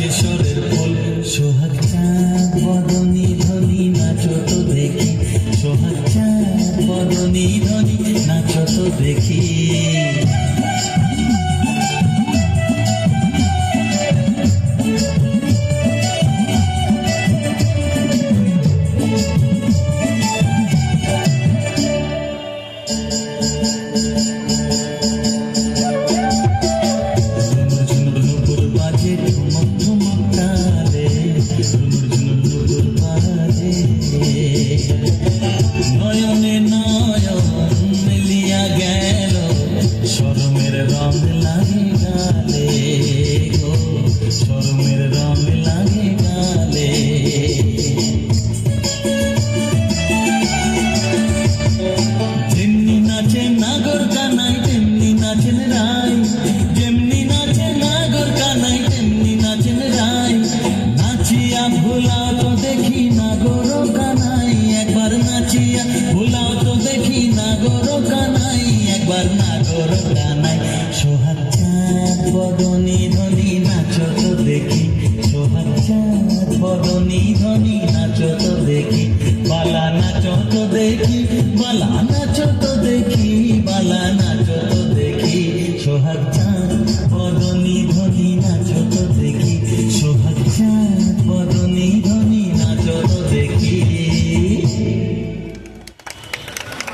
কেশরের ফুল সোহাগ চাঁদ বদনী ধ্বনি নাচো তো দেখি, সোহাগ চাঁদ বদনী ধ্বনি নাচো তো দেখি। নয়নে নয়ন মিলিয়া গেল, শরমের রং লাগে গালে গো, শরমের রং লাগে গালে। যেমনি নাচে নাগর কানাই তেমনি নাচেন রাই, যেমনি নাচে নাগর কানাই তেমনি নাচেন রাই। নাচিয়া ভুলাও তো দেখি নাগর কানাই, একবার নাচিয়া ভুলাও তো দেখি নাগর কানাই, একবার নাগর কানাই। সোহাগ চাঁদ বদনী